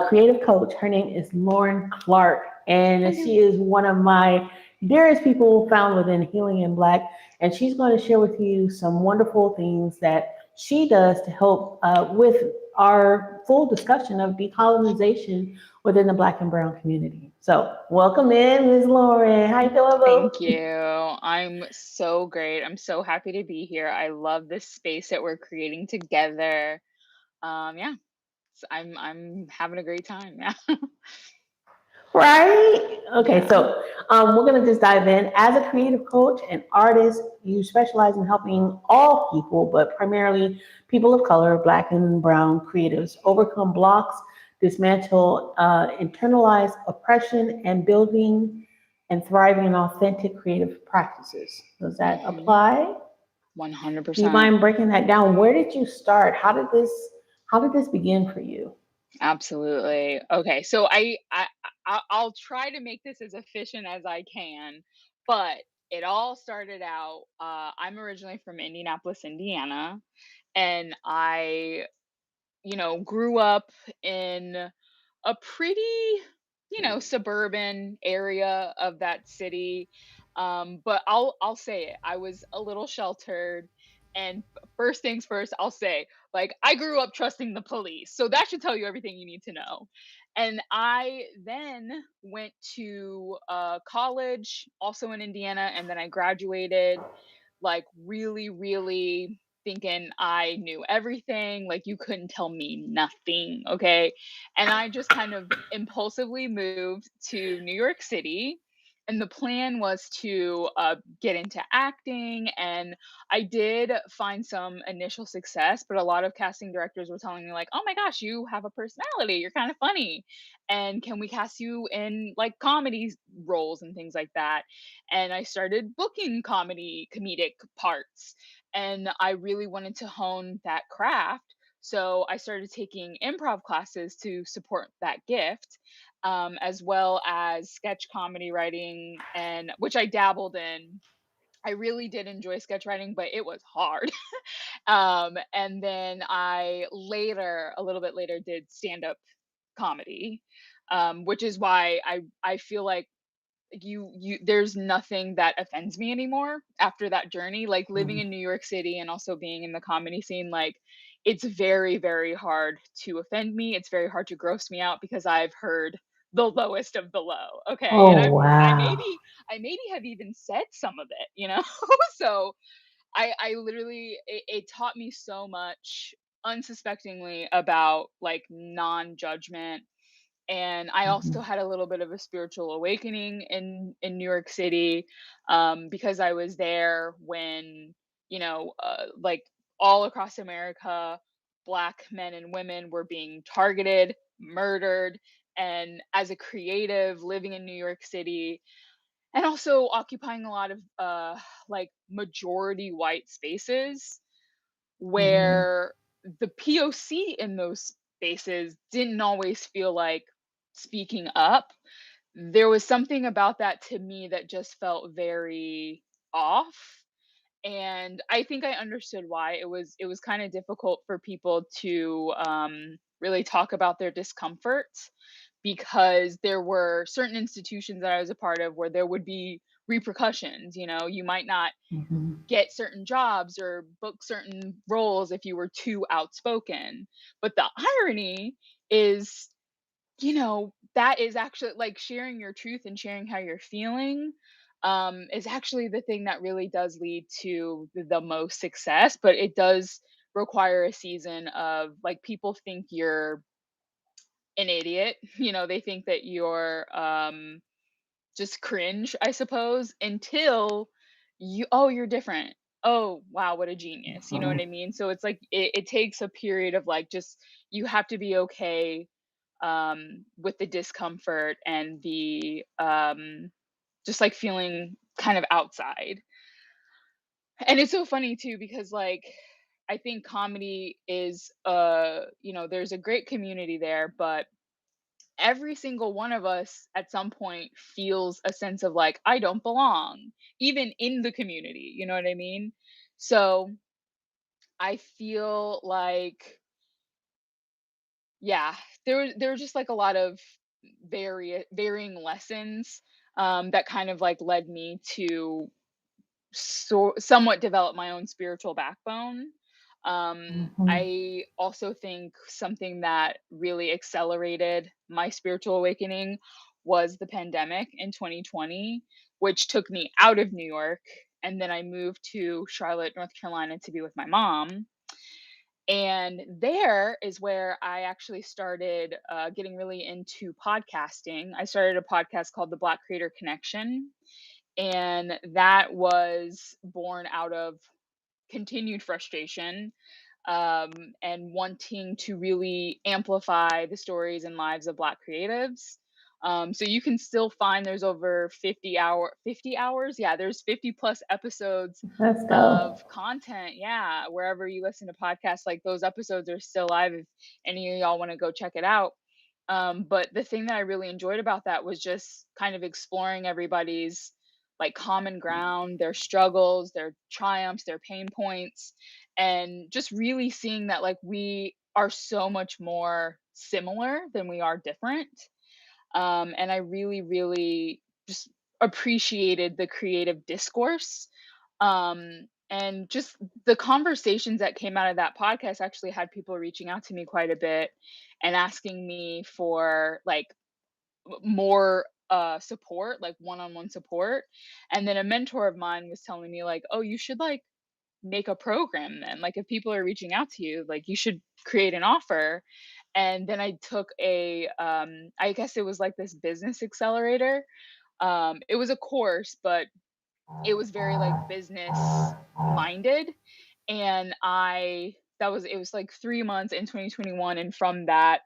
creative coach. Her name is Lauren Clark, and Okay. she is one of my dearest people found within Healing in Black. And she's going to share with you some wonderful things that she does to help with our full discussion of decolonization within the Black and Brown community. So, welcome in, Ms. Lauren. How you feeling, Thank boo? you. I'm so great. I'm so happy to be here. I love this space that we're creating together. Yeah, I'm having a great time. Yeah. Right? Okay, Yeah. so we're going to just dive in. As a creative coach and artist, you specialize in helping all people, but primarily people of color, Black and Brown creatives, overcome blocks, dismantle internalized oppression, and building and thriving in authentic creative practices. Does that Hmm. apply? Do you 100%. mind breaking that down? Where did you start? How did this begin for you? Absolutely. Okay, so I'll try to make this as efficient as I can, but it all started out. I'm originally from Indianapolis, Indiana, and I grew up in a pretty, suburban area of that city. But I'll say it. I was a little sheltered. And first things first, I'll say, like, I grew up trusting the police. So that should tell you everything you need to know. And I then went to college, also in Indiana, and then I graduated like really, really thinking I knew everything. Like you couldn't tell me nothing. Okay. And I just kind of impulsively moved to New York City. And the plan was to get into acting. And I did find some initial success, but a lot of casting directors were telling me, like, oh my gosh, you have a personality. You're kind of funny. And can we cast you in like comedy roles and things like that? And I started booking comedic parts. And I really wanted to hone that craft. So I started taking improv classes to support that gift, as well as sketch comedy writing, and which I dabbled in. I really did enjoy sketch writing, but it was hard. And then a little bit later, did stand up comedy, which is why I feel like there's nothing that offends me anymore after that journey, like living in New York City and also being in the comedy scene. Like it's very, very hard to offend me. It's very hard to gross me out because I've heard the lowest of the low. Okay. And Oh, I wow. maybe have even said some of it. So I literally, it taught me so much unsuspectingly about like non-judgment. And I also Mhm. had a little bit of a spiritual awakening in New York City, because I was there when, like all across America, Black men and women were being targeted, murdered. And as a creative living in New York City and also occupying a lot of like majority white spaces, Mhm. where the POC in those spaces didn't always feel like speaking up. There was something about that to me that just felt very off. And I think I understood why. It was kind of difficult for people to really talk about their discomforts, because there were certain institutions that I was a part of where there would be repercussions. You might not Mhm. get certain jobs or book certain roles if you were too outspoken. But the irony is, that is actually like sharing your truth and sharing how you're feeling, is actually the thing that really does lead to the most success. But it does require a season of like people think you're an idiot. They think that you're just cringe, I suppose, until you're different. Oh, wow, what a genius. You know what Mhm. I mean? So it's like it takes a period of like just you have to be okay with the discomfort and the just like feeling kind of outside. And it's so funny too because like I think comedy is there's a great community there, but every single one of us at some point feels a sense of like I don't belong even in the community, you know what I mean? So I feel like yeah, there were just like a lot of varying lessons that kind of like led me to somewhat develop my own spiritual backbone. Mhm. I also think something that really accelerated my spiritual awakening was the pandemic in 2020, which took me out of New York. And then I moved to Charlotte, North Carolina to be with my mom. And there is where I actually started getting really into podcasting. I started a podcast called The Black Creator Connection, and that was born out of continued frustration, and wanting to really amplify the stories and lives of Black creatives. So you can still find there's over 50 hours. Yeah, there's 50 plus episodes Let's of go. content. Yeah, wherever you listen to podcasts, like those episodes are still live if any of y'all want to go check it out. But the thing that I really enjoyed about that was just kind of exploring everybody's like common ground, their struggles, their triumphs, their pain points, and just really seeing that like we are so much more similar than we are different. And I really, really just appreciated the creative discourse. And just the conversations that came out of that podcast actually had people reaching out to me quite a bit and asking me for like more support, like one-on-one support. And then a mentor of mine was telling me like, "Oh, you should like make a program then. Like if people are reaching out to you, like you should create an offer." And then I took a I guess it was like this business accelerator. It was a course, but it was very like business minded. And I that was it was like 3 months in 2021, and from that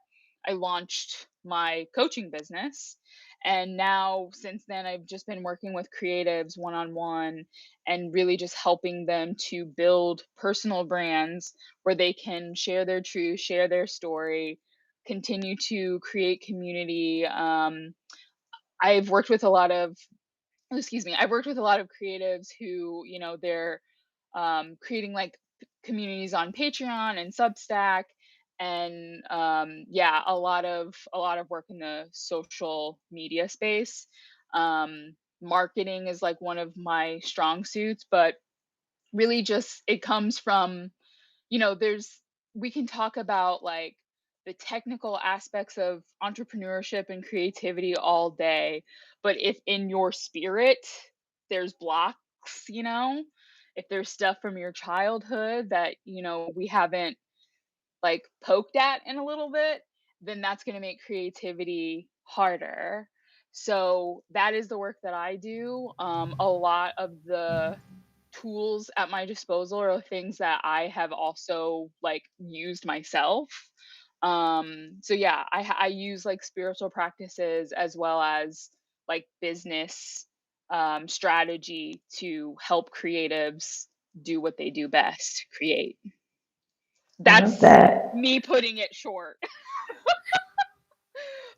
I launched my coaching business. And now since then I've just been working with creatives one on one and really just helping them to build personal brands where they can share their truth, share their story, continue to create community. I've worked with a lot of excuse me, I've worked with a lot of creatives who, they're creating like communities on Patreon and Substack, and yeah, a lot of work in the social media space. Marketing is like one of my strong suits, but really just it comes from, there's we can talk about like the technical aspects of entrepreneurship and creativity all day, but if in your spirit there's blocks, if there's stuff from your childhood that, we haven't like poked at in a little bit, then that's going to make creativity harder. So that is the work that I do. A lot of the tools at my disposal are things that I have also like used myself. So yeah, I use like spiritual practices as well as like business strategy to help creatives do what they do best, create. I love That's that. me putting it short.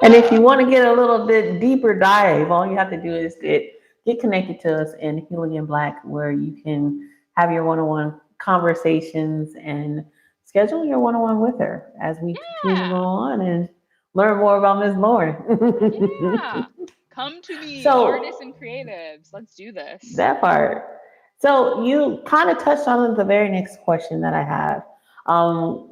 And if you want to get a little bit deeper dive, all you have to do is get connected to us in Healing in Black, where you can have your one-on-one conversations and schedule your one-on-one with her as we continue to go Yeah, on and learn more about Ms. yeah. Lauren. Come to me, artists So and creatives. Let's do this. that part. So you kind of touched on the very next question that I have.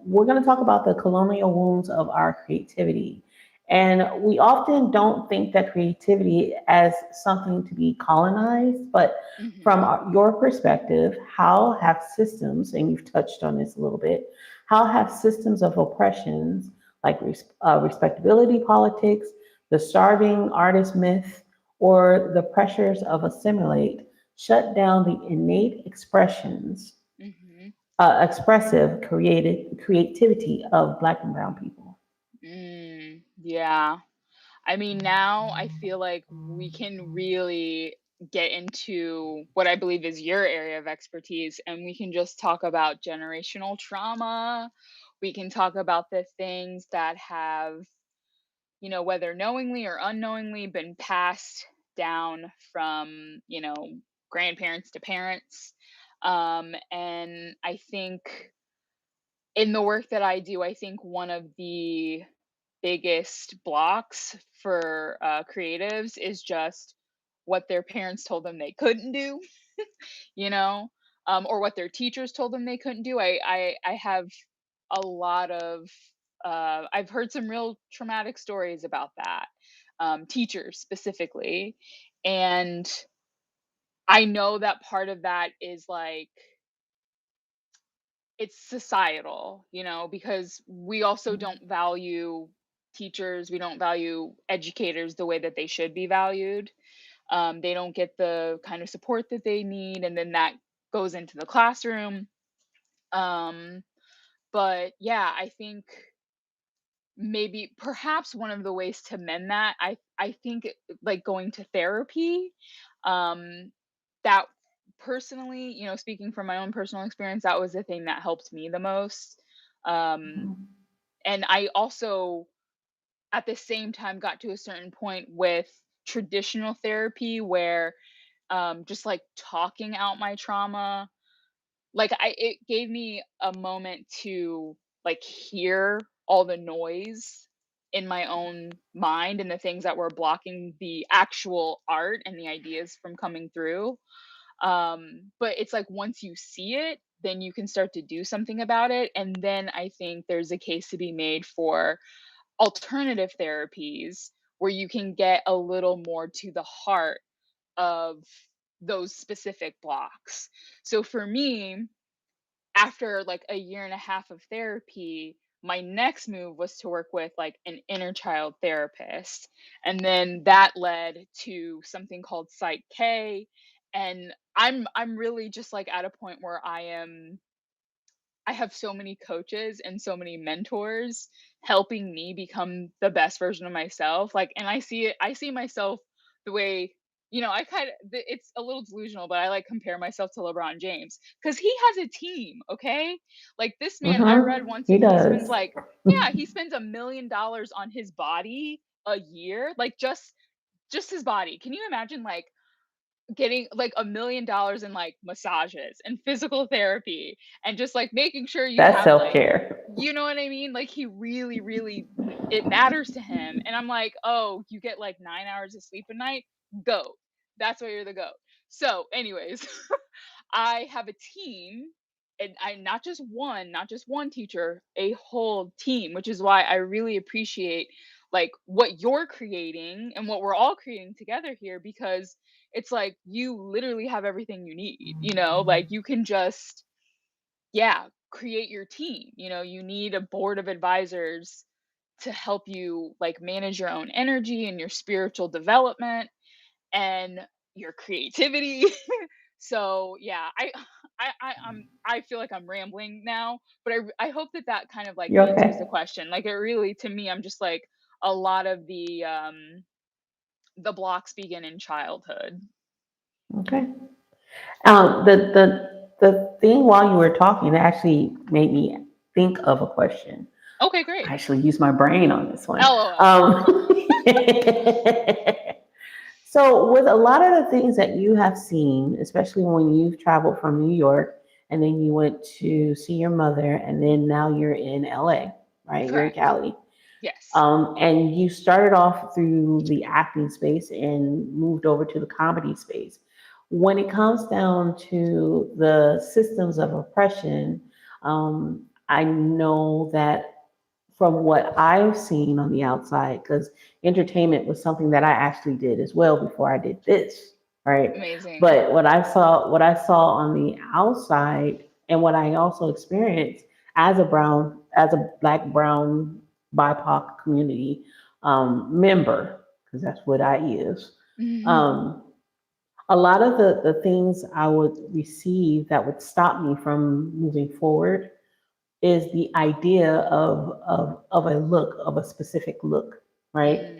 We're going to talk about the colonial wounds of our creativity. And we often don't think that creativity as something to be colonized, but from Hmm. your perspective, how have systems, and you've touched on this a little bit, how have systems of oppressions like respectability politics, the starving artist myth, or the pressures of assimilate shut down the innate Hmm. expressive creativity of Black and Brown people? Yeah. I mean, now I feel like we can really get into what I believe is your area of expertise, and we can just talk about generational trauma. We can talk about the things that have, whether knowingly or unknowingly, been passed down from, grandparents to parents. And I think in the work that I do, I think one of the biggest blocks for creatives is just what their parents told them they couldn't do, you know, or what their teachers told them they couldn't do. I have a lot of I've heard some real traumatic stories about that, teachers specifically, and I know that part of that is like it's societal, you know, because we also don't value teachers, we don't value educators the way that they should be valued. They don't get the kind of support that they need, and then that goes into the classroom. Um, but yeah, I think maybe perhaps one of the ways to mend that, I think like going to therapy, um, that personally, you know, speaking from my own personal experience, that was the thing that helped me the most. Um, Mhm. and I also at the same time got to a certain point with traditional therapy where just like talking out my trauma, like I it gave me a moment to like hear all the noise in my own mind and the things that were blocking the actual art and the ideas from coming through. But it's like once you see it, then you can start to do something about it, and then I think there's a case to be made for alternative therapies where you can get a little more to the heart of those specific blocks. So for me, after like a year and a half of therapy, my next move was to work with like an inner child therapist. And then that led to something called Psych K. And I'm really just like at a point where I have so many coaches and so many mentors helping me become the best version of myself. Like, and I see myself the way, you know, it's a little delusional, but I like compare myself to LeBron James because he has a team, okay? Like, this man, I read once He that he spends does. like, yeah, he spends $1 million on his body a year, like just his body. Can you imagine like getting like $1 million in like massages and physical therapy and just like making sure you That's have self like, care. you know what I mean? Like he really, really, it matters to him. And I'm like, oh, you get like 9 hours of sleep a night? Goat. That's why you're the goat. So, anyways, I have a team, and I not just one teacher, a whole team, which is why I really appreciate like what you're creating and what we're all creating together here, because it's like you literally have everything you need, you know? Like you can just, yeah, create your team. You know, you need a board of advisors to help you like manage your own energy and your spiritual development and your creativity. So yeah, I feel like I'm rambling now, but I hope that that kind of like You're answers the okay. question. Like it really, to me, I'm just like a lot of the blocks begin in childhood. Okay. The thing while you were talking that actually made me think of a question. Okay, I great. actually used my brain on this one. LOL. So, with a lot of the things that you have seen, especially when you've traveled from New York and then you went to see your mother, and then now you're in LA, right? You're in Correct. Cali. Yes. And you started off through the acting space and moved over to the comedy space. When it comes down to the systems of oppression, I know that from what I've seen on the outside, because entertainment was something that I actually did as well before I did this, right? Amazing. But what I saw on the outside, and what I also experienced as a black brown BIPOC community member, because that's what I is. Um, a lot of the things I would receive that would stop me from moving forward is the idea of a look, of a specific look, right?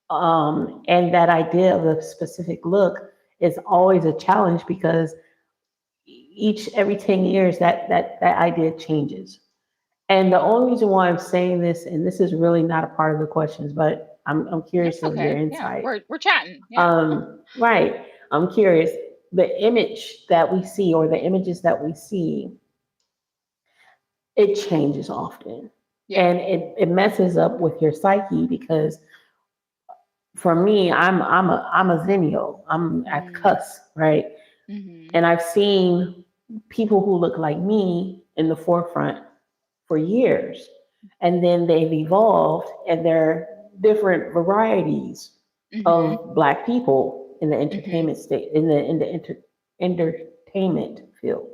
Mm, And that idea of a specific look is always a challenge because every 10 years that idea changes. And the only reason why I'm saying this, and this is really not a part of the questions, but I'm curious that's of your okay. Yeah, insight. we're chatting. Yeah. Right. I'm curious. The image that we see, or the images that we see, it changes often. Yeah. And it messes up with your psyche because for me, I'm a Zennial. I'm at the Mm. cusp, right? Mhm. And I've seen people who look like me in the forefront for years. And then they've evolved and they're different varieties Mhm. of black people in the Mhm. entertainment state in the entertainment field.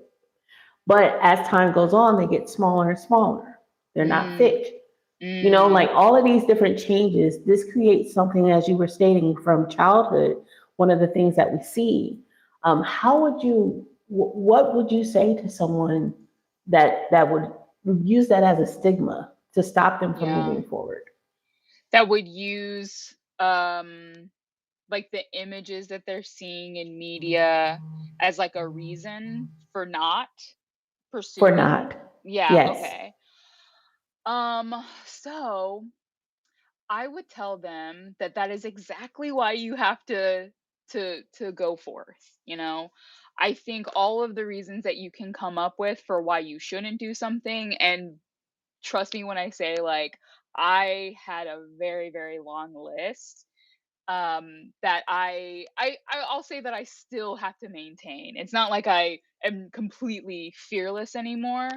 But as time goes on, they get smaller and smaller. They're not Mm. thick. Mm. Like all of these different changes, this creates something, as you were stating, from childhood. One of the things that we see. How would you? What would you say to someone that would use that as a stigma to stop them from Yeah. moving forward? That would use like the images that they're seeing in media as like a reason for not For pursuing. not, Yeah, yes, okay. So I would tell them that that is exactly why you have to go forth, you know? I think all of the reasons that you can come up with for why you shouldn't do something, and trust me when I say, like, I had a very, very long list, that I'll say that I still have to maintain. It's not like I am completely fearless anymore,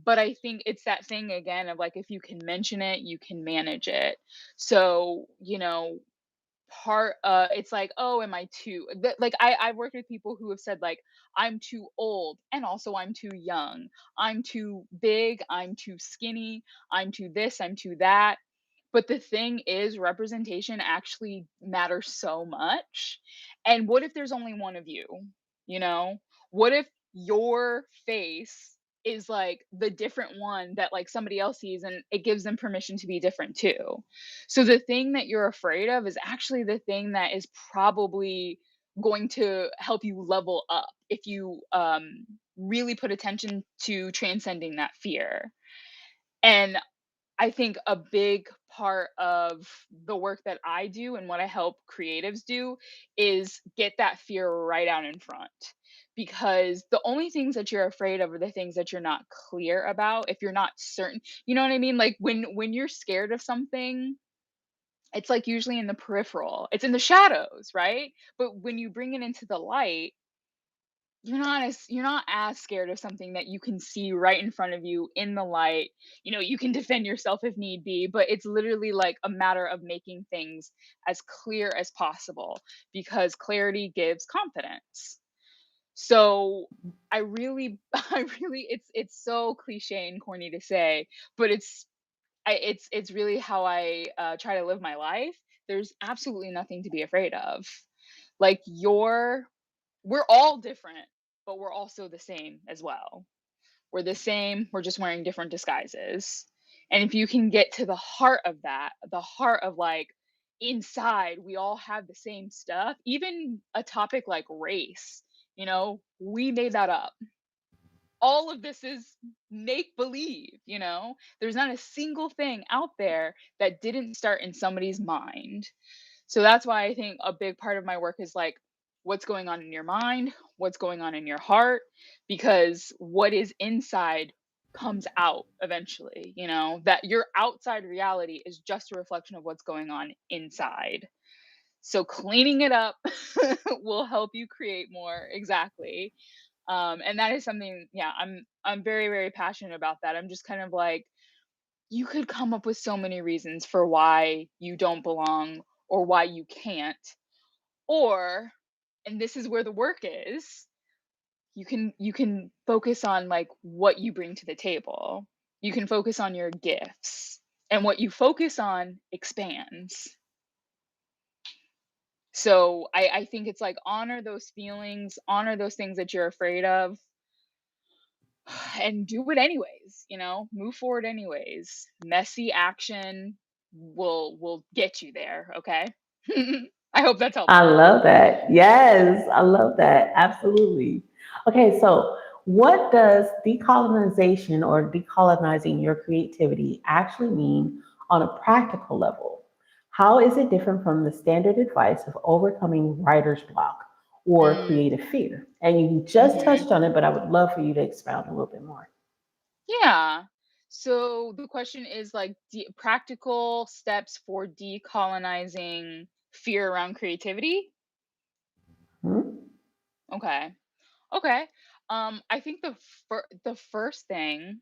but I think it's that thing again of, like, if you can mention it, you can manage it. So, it's like, oh, am I too like, I've worked with people who have said, like, I'm too old and also I'm too young, I'm too big, I'm too skinny, I'm too this, I'm too that. But the thing is, representation actually matters so much. And what if there's only one of you? You know, what if your face is like the different one that like somebody else sees, and it gives them permission to be different too? So the thing that you're afraid of is actually the thing that is probably going to help you level up if you really put attention to transcending that fear. And I think a big part of the work that I do and what I help creatives do is get that fear right out in front. Because the only things that you're afraid of are the things that you're not clear about. If you're not certain, you know what I mean? Like when you're scared of something, it's like usually in the peripheral. It's in the shadows, right? But when you bring it into the light, you're not as scared of something that you can see right in front of you in the light. You can defend yourself if need be, but it's literally like a matter of making things as clear as possible, because clarity gives confidence. So I really I really it's so cliche and corny to say, but it's really how I try to live my life. There's absolutely nothing to be afraid of. Like, we're all different, but we're also the same as well. We're the same, we're just wearing different disguises. And if you can get to the heart of that, the heart of, like, inside we all have the same stuff, even a topic like race, we made that up. All of this is make believe, there's not a single thing out there that didn't start in somebody's mind. So that's why I think a big part of my work is like, what's going on in your mind, what's going on in your heart, because what is inside comes out eventually, that your outside reality is just a reflection of what's going on inside. So cleaning it up will help you create more. Exactly. And that is something, yeah, I'm very, very passionate about that. I'm just kind of like, you could come up with so many reasons for why you don't belong or why you can't. Or, and this is where the work is, you can focus on like what you bring to the table. You can focus on your gifts. And what you focus on expands. So I think it's like, honor those feelings, honor those things that you're afraid of, and do it anyways, move forward anyways. Messy action will get you there, okay? I hope that's I helpful. love that. Yes, I love that. Absolutely. Okay, so what does decolonization or decolonizing your creativity actually mean on a practical level? How is it different from the standard advice of overcoming writer's block or Mm, creative fear? And you just mhm. touched on it, but I would love for you to expound a little bit more. Yeah. So the question is like practical steps for decolonizing fear around creativity. Hmm? Okay. Okay. I think the first thing,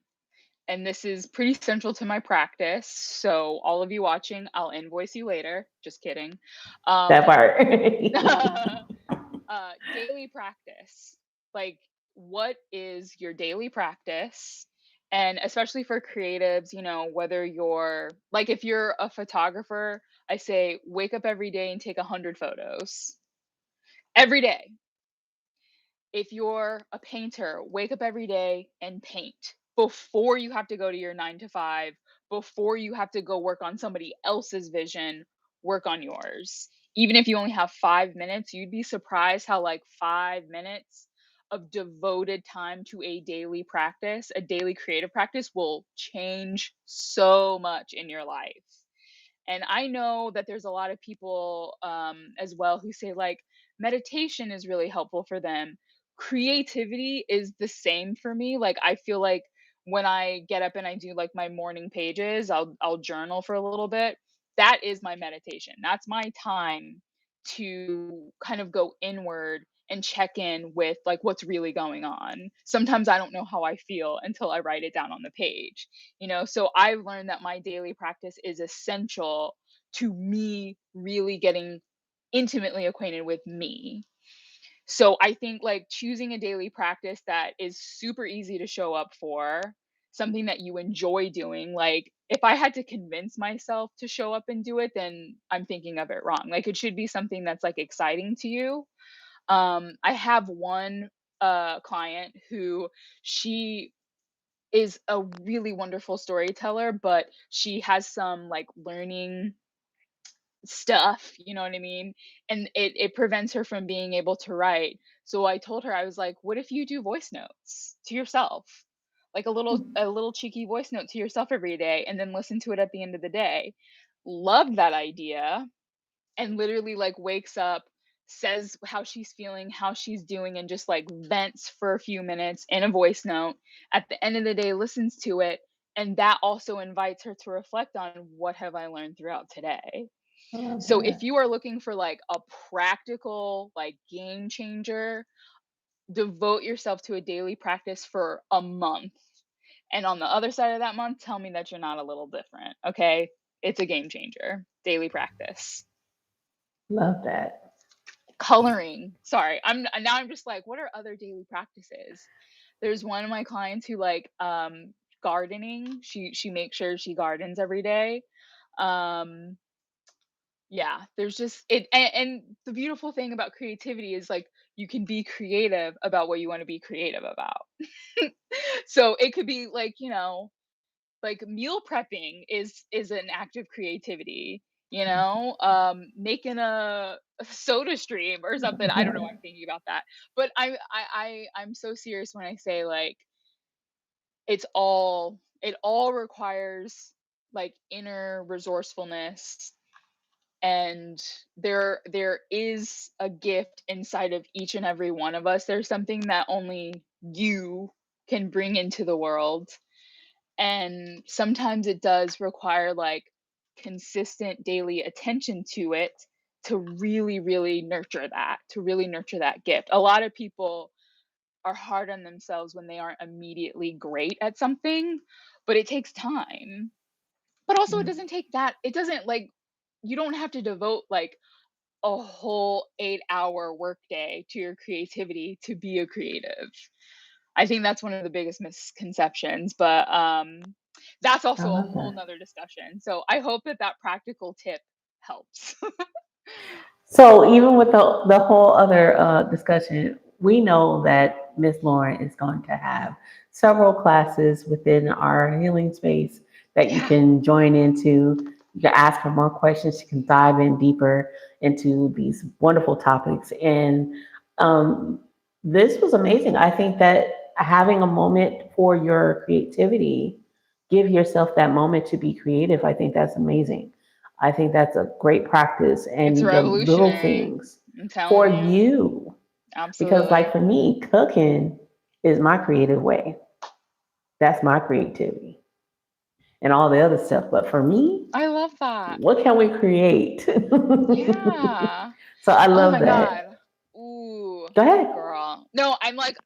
and this is pretty central to my practice, so all of you watching, I'll invoice you later. Just kidding. That Um, part. daily practice. Like, what is your daily practice? And especially for creatives, whether you're like, if you're a photographer, I say wake up every day and take 100 photos every day. If you're a painter, wake up every day and paint before you have to go to your 9 to 5, before you have to go work on somebody else's vision, work on yours. Even if you only have 5 minutes, you'd be surprised how, like, 5 minutes of devoted time to a daily practice, a daily creative practice, will change so much in your life. And I know that there's a lot of people as well who say like meditation is really helpful for them. Creativity is the same for me. Like I feel like when I get up and I do like my morning pages, I'll journal for a little bit. That is my meditation. That's my time to kind of go inward and check in with like what's really going on. Sometimes I don't know how I feel until I write it down on the page. So I've learned that my daily practice is essential to me really getting intimately acquainted with me. So I think like choosing a daily practice that is super easy to show up for, something that you enjoy doing. Like if I had to convince myself to show up and do it, then I'm thinking of it wrong. Like it should be something that's like exciting to you. I have one client who she is a really wonderful storyteller, but she has some like learning stuff, you know what I mean? And it prevents her from being able to write. So I told her, I was like, what if you do voice notes to yourself? Like a little cheeky voice note to yourself every day and then listen to it at the end of the day. Loved that idea, and literally like wakes up, says how she's feeling, how she's doing, and just like vents for a few minutes in a voice note. At the end of the day, listens to it, and that also invites her to reflect on what have I learned throughout today. I love So if that. you are looking for like a practical like game changer, devote yourself to a daily practice for a month. And on the other side of that month, tell me that you're not a little different. Okay? It's a game changer. Daily practice. Love that. Coloring. Sorry. I'm just like, what are other daily practices? There's one of my clients who like gardening. She makes sure she gardens every day. Um yeah, there's just it, and the beautiful thing about creativity is like you can be creative about what you want to be creative about. So it could be like, like meal prepping is an act of creativity, making a soda stream or something. I don't know why I'm thinking about that, but I'm so serious when I say like it all requires like inner resourcefulness, and there is a gift inside of each and every one of us. There's something that only you can bring into the world, and sometimes it does require like consistent daily attention to it to really really nurture that gift. A lot of people are hard on themselves when they aren't immediately great at something, but it takes time. But also it doesn't like, you don't have to devote like a whole 8-hour workday to your creativity to be a creative. I think that's one of the biggest misconceptions, but that's I also a love whole that. nother discussion. So I hope that that practical tip helps. So even with the whole other discussion, we know that Miss Lauren is going to have several classes within our healing space that you Yeah. can join into. You can ask her more questions. You can dive in deeper into these wonderful topics. And um, this was amazing. I think that having a moment for your creativity, give yourself that moment to be creative. I think that's amazing. I think that's a great practice It's and the little revolutionary. things I'm for telling you. you. Because, like Absolutely. for me, cooking is my creative way. That's my creativity. and all the other stuff. But for me, I love that. what can we create? So Yeah. I Oh love my that. God. Ooh, Go ahead. girl. No, I'm like,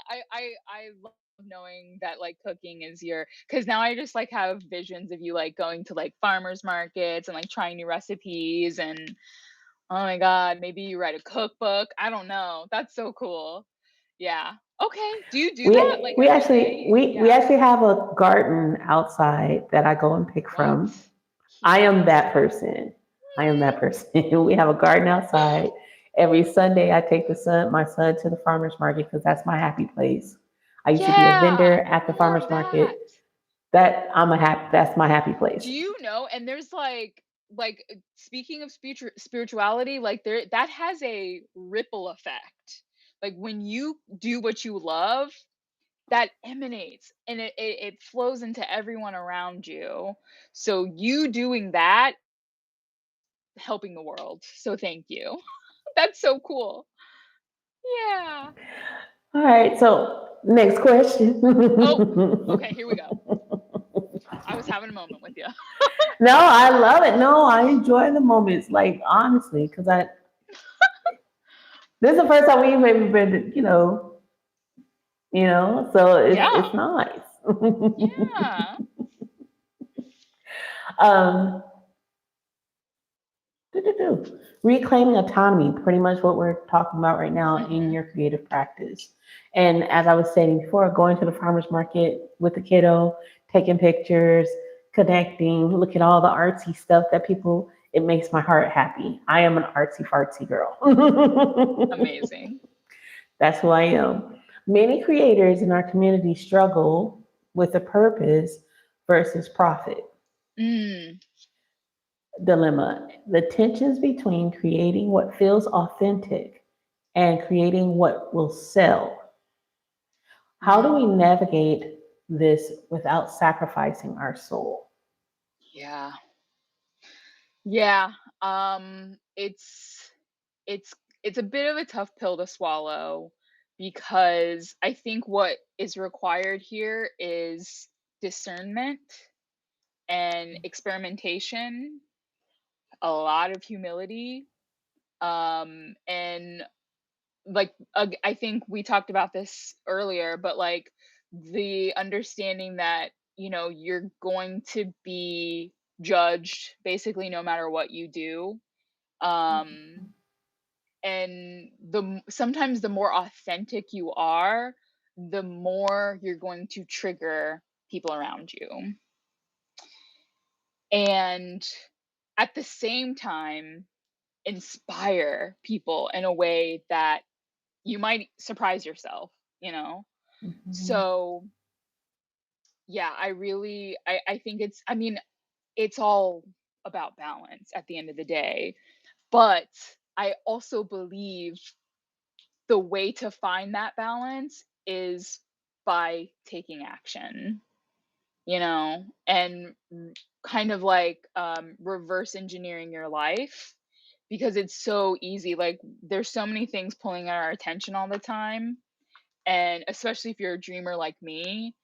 I love knowing that like cooking is your, because now I just like have visions of you like going to like farmers markets and like trying new recipes and oh my God, maybe you write a cookbook. I don't know. That's so cool. Yeah. Okay. Do you do that like We every actually day? we Yeah. actually have a garden outside that I go and pick What? from. I am Cute. that person. I am that person. We have a garden outside. Every Sunday, I take my son to the farmers market because that's my happy place. I used to be a Yeah. vendor at the I farmers love that. market. That's my happy Do place. you know, and there's speaking of spirituality, like there that has a ripple effect. Like when you do what you love, that emanates and it flows into everyone around you. So you doing that, helping the world. So thank you. That's so cool. Yeah. All right, so next question. Oh, okay, here we go. I was having a moment with you. No, I love it. No, I enjoy the moments, like honestly, because I this is the first time we've ever been, so it's Yeah. nice. Yeah. um, doo-doo-doo. Reclaiming autonomy, pretty much what we're talking about right now in Mhm. your creative practice. And as I was saying before, going to the farmer's market with the kiddo, taking pictures, connecting, look at all the artsy stuff that people, it makes my heart happy. I am an artsy fartsy girl. Amazing. That's who I am. Many creators in our community struggle with the purpose versus profit Mm. dilemma, the tensions between creating what feels authentic and creating what will sell. How do Mm. we navigate this without sacrificing our soul? Yeah. Yeah. Um, it's it's it's a bit of a tough pill to swallow because I think what is required here is discernment and experimentation, a lot of humility, and I think we talked about this earlier, but like the understanding that you're going to be judged basically no matter what you do. Um, and sometimes the more authentic you are, the more you're going to trigger people around you. And at the same time, inspire people in a way that you might surprise yourself, you know? Mhm. So, yeah, I think I mean, it's all about balance at the end of the day. But I also believe the way to find that balance is by taking action, and kind of like reverse engineering your life because it's so easy. Like, there's so many things pulling at our attention all the time. And especially if you're a dreamer like me,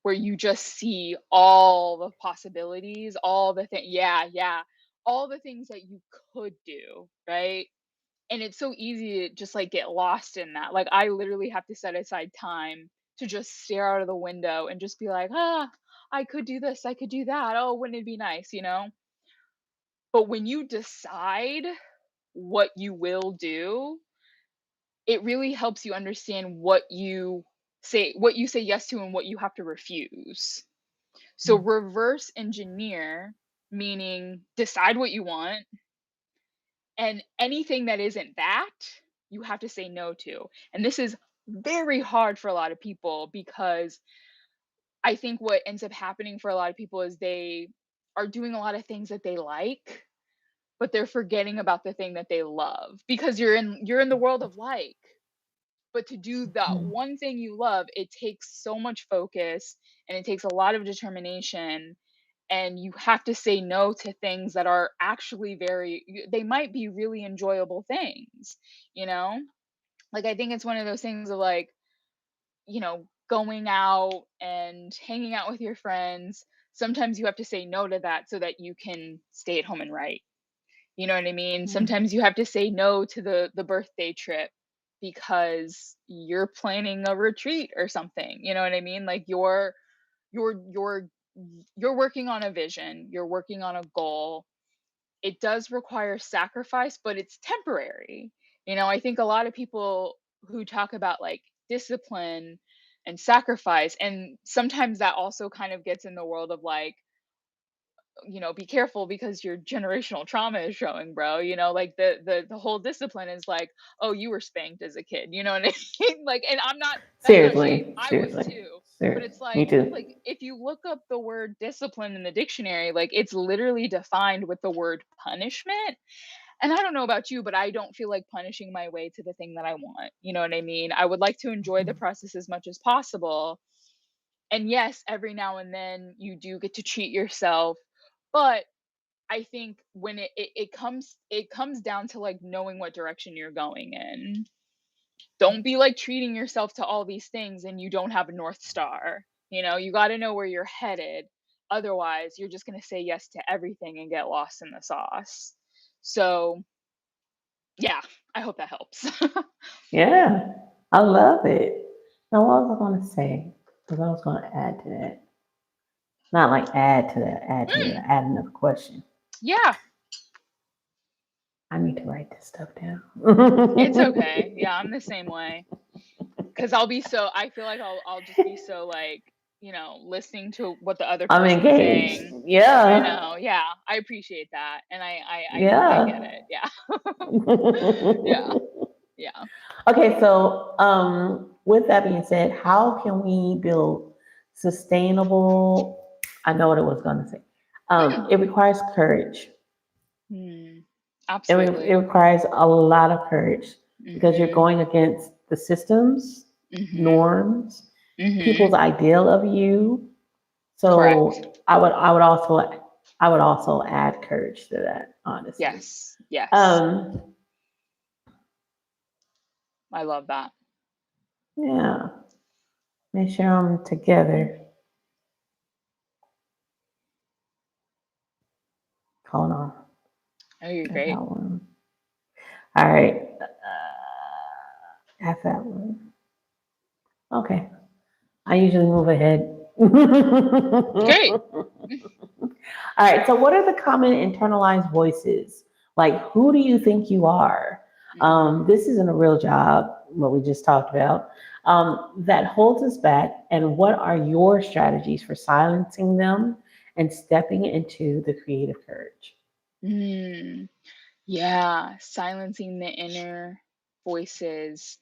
where you just see all the possibilities, all the things, yeah, yeah, all the things that you could do, right? And it's so easy to just like get lost in that. Like I literally have to set aside time to just stare out of the window and just be like, I could do this, I could do that. Oh, wouldn't it be nice, you know? But when you decide what you will do, it really helps you understand what you say yes to and what you have to refuse. So reverse engineer, meaning decide what you want, and anything that isn't that, you have to say no to. And this is very hard for a lot of people because I think what ends up happening for a lot of people is they are doing a lot of things that they like, but they're forgetting about the thing that they love because you're in the world of like. But to do that Mhm. one thing you love, it takes so much focus and it takes a lot of determination, and you have to say no to things that are actually they might be really enjoyable things, you know? Like I think it's one of those things of like, going out and hanging out with your friends. sometimes you have to say no to that so that you can stay at home and write. You know what I mean? Yeah. Sometimes you have to say no to the birthday trip because you're planning a retreat or something. You know what I mean? Like you're you're you're working on a vision, you're working on a goal. It does require sacrifice, but it's temporary. I think a lot of people who talk about like discipline and sacrifice, and sometimes that also kind of gets in the world of like, be careful because your generational trauma is showing, bro. Like the whole discipline is like, oh, you were spanked as a kid. You know what I mean? Like, and I'm not. That's not shade. Seriously, I was seriously, too. But seriously. it's Me like too. if you look up the word discipline in the dictionary, like it's literally defined with the word punishment. And I don't know about you, but I don't feel like punishing my way to the thing that I want. You know what I mean? I would like to enjoy the process as much as possible. And yes, every now and then you do get to treat yourself, but I think when it comes down to like knowing what direction you're going in. Don't be like treating yourself to all these things and you don't have a north star. You got to know where you're headed. Otherwise, you're just going to say yes to everything and get lost in the sauce. So, yeah, I hope that helps. Yeah, I love it. Now, what was I going to say? Because I was going to add to that. Not like add to that, Mm, add another question. yeah, I need to write this stuff down. it's okay. Yeah, I'm the same way. Cuz I feel like I'll just be so like, listening to what the other I'm person's engaged. saying. I Yeah, know. Yeah, I appreciate that. And I get yeah. it. Yeah. Yeah. Yeah. Okay, so with that being said, how can we build sustainable? I know what I was going to say. Mm. It requires courage. Hmm. It Absolutely. requires a lot of courage because you're Mhm. going against the systems, Mhm. norms, people's Mhm. ideal of you. Correct. So I would also add courage to that, honestly. Yes. Yes. Um, I love that. yeah, make sure I'm together. Hold on, Oh, you're got that great. one. All right, got that one. Okay, I usually move ahead. Great. All right. So, what are the common internalized voices? Like, who do you think you are? Mhm. This isn't a real job, what we just talked about, that holds us back. And what are your strategies for silencing them and stepping into the creative courage? Mm. Yeah, silencing the inner voices.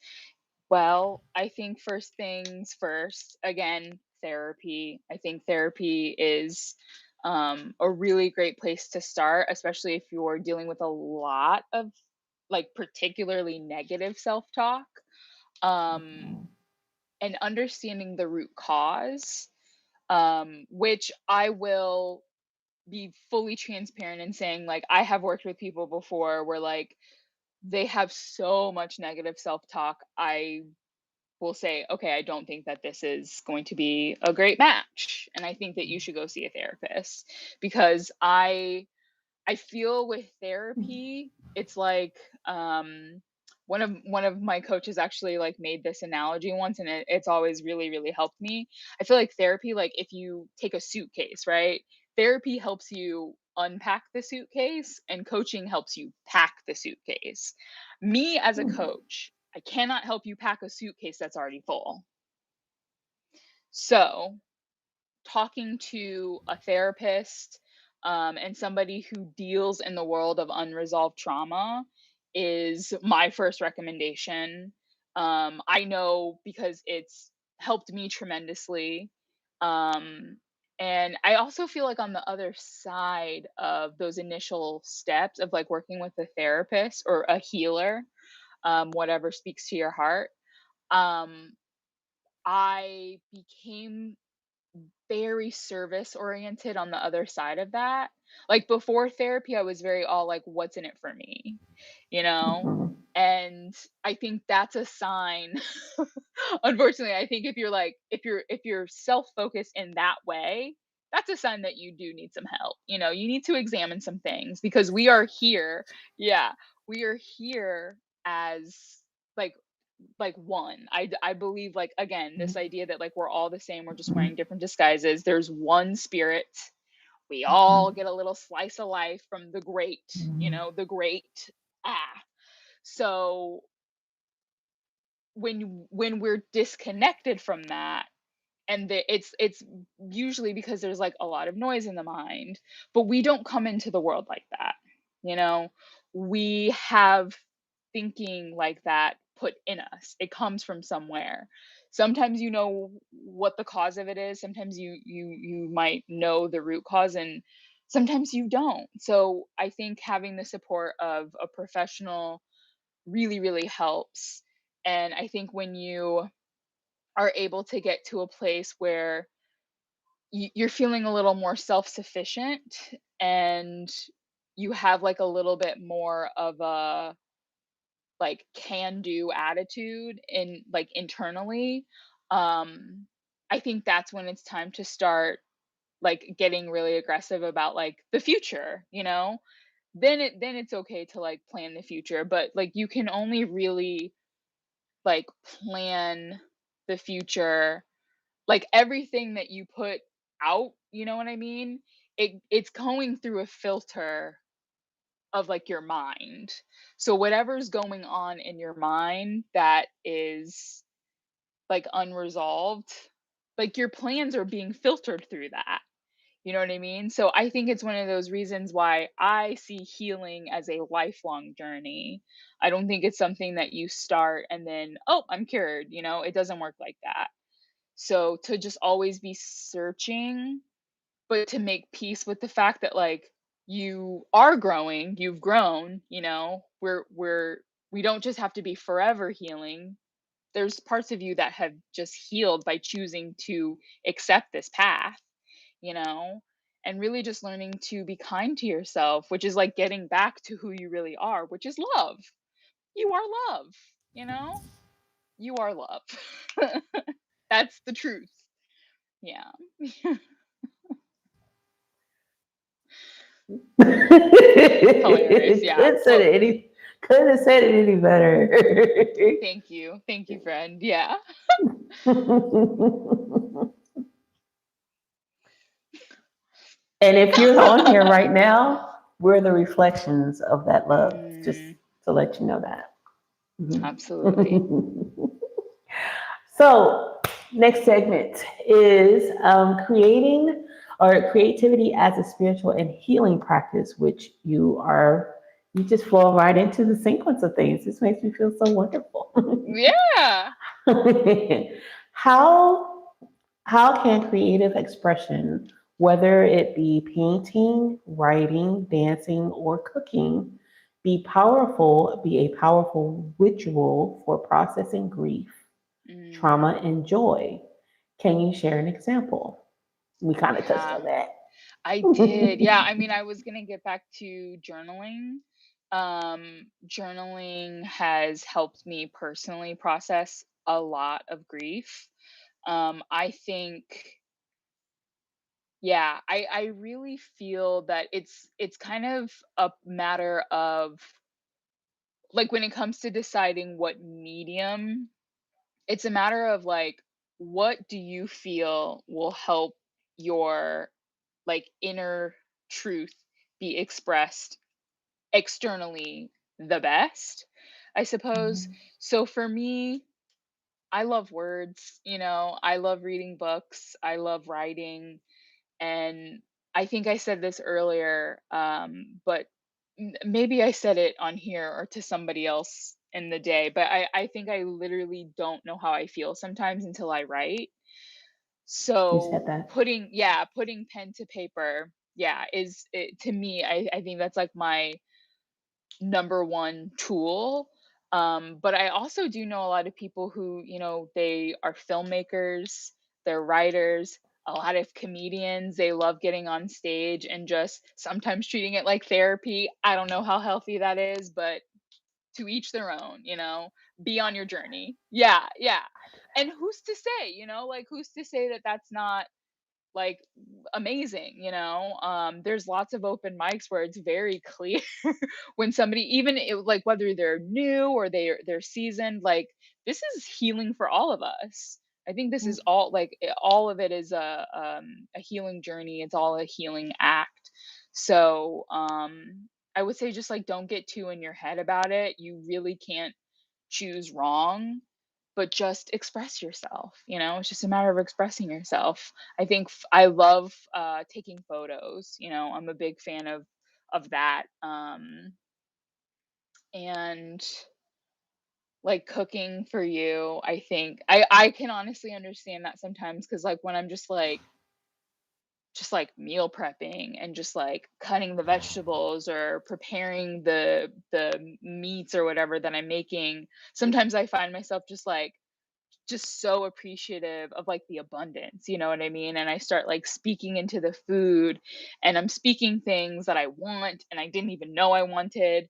Well, I think first things first, again, therapy. I think therapy is a really great place to start, especially if you're dealing with a lot of like particularly negative self talk, um, and understanding the root cause, which I will be fully transparent in saying, like, I have worked with people before where like they have so much negative self talk. I will say, okay, I don't think that this is going to be a great match. And I think that you should go see a therapist because I feel with therapy, it's like one of my coaches actually like made this analogy once and it's always really, really helped me. I feel like therapy, like if you take a suitcase, right? Therapy helps you unpack the suitcase and coaching helps you pack the suitcase. Me as a Hmm. coach, I cannot help you pack a suitcase that's already full. So talking to a therapist, and somebody who deals in the world of unresolved trauma is my first recommendation. I know because it's helped me tremendously. Um, and I also feel like on the other side of those initial steps of like working with a therapist or a healer, whatever speaks to your heart, um, I became very service oriented on the other side of that. Like before therapy, I was very all like, what's in it for me? You know? Hmm. And I think that's a sign. Unfortunately, I think if you're self-focused in that way, that's a sign that you do need some help. You need to examine some things because we are here. Yeah, we are here as like one. I believe, like, again, this idea that, like, we're all the same, we're just wearing different disguises. There's one spirit. We all get a little slice of life from the great, the great. Ah. So when we're disconnected from that, and it's usually because there's like a lot of noise in the mind, but we don't come into the world like that. you know we have thinking like that put in us. It comes from somewhere. Sometimes you know what the cause of it is, sometimes you might know the root cause, and sometimes you don't. So I think having the support of a professional really, really helps. And I think when you are able to get to a place where you're feeling a little more self-sufficient, and you have like a little bit more of a like can do attitude in like internally, um I think that's when it's time to start like getting really aggressive about like the future. Then it's okay to like plan the future, but like you can only really like plan the future. Like everything that you put out, you know what I mean? It's going through a filter of like your mind. So whatever's going on in your mind that is like unresolved, like your plans are being filtered through that. You know what I mean? So I think it's one of those reasons why I see healing as a lifelong journey. I don't think it's something that you start and then, oh, I'm cured. It doesn't work like that. So to just always be searching, but to make peace with the fact that like you are growing, you've grown. We don't just have to be forever healing. There's parts of you that have just healed by choosing to accept this path, you know, and really just learning to be kind to yourself, which is like getting back to who you really are, which is love. You are love, you know? You are love. That's the truth. Yeah. Hilarious. Yeah. Couldn't said it any couldn't have said it any better. Thank you. Thank you, friend. Yeah. And if you're on here right now, we're the reflections of that love. Just Mm, to let you know that. Mhm. absolutely. So, next segment is creating or creativity as a spiritual and healing practice, which you just fall right into the sequence of things. This makes me feel so wonderful. Yeah. how how can creative expression, whether it be painting, writing, dancing, or cooking, be a powerful ritual for processing grief, Mm, trauma, and joy? Can you share an example? We kind of touched yeah. on that. I did. Yeah, I mean, I was gonna get back to journaling. Journaling has helped me personally process a lot of grief. I think, yeah, I really feel that it's kind of a matter of like when it comes to deciding what medium, it's a matter of like what do you feel will help your like inner truth be expressed externally the best, I suppose. Mhm. So for me, I love words, I love reading books, I love writing. And I think I said this earlier, but maybe I said it on here or to somebody else in the day, but I think I literally don't know how I feel sometimes until I write. You said So that. putting pen to paper, yeah, is it, to me, I think that's like my number one tool. But I also do know a lot of people who, they are filmmakers, they're writers, a lot of comedians. They love getting on stage and just sometimes treating it like therapy. I don't know how healthy that is, but to each their own, be on your journey. Yeah, yeah. And who's to say, like, who's to say that that's not like amazing, you know. There's lots of open mics where it's very clear when somebody, even like whether they're new or they're seasoned, like this is healing for all of us. I think this is all like all of it is a healing journey. It's all a healing act. So I would say just like don't get too in your head about it. You really can't choose wrong, but just express yourself, you know? It's just a matter of expressing yourself. I think I love taking photos, you know. I'm a big fan of that. And like cooking for you, I think I can honestly understand that sometimes cuz like when I'm just like meal prepping and just like cutting the vegetables or preparing the meats or whatever that I'm making, sometimes I find myself just so appreciative of like the abundance, you know what I mean? And I start like speaking into the food, and I'm speaking things that I want and I didn't even know I wanted.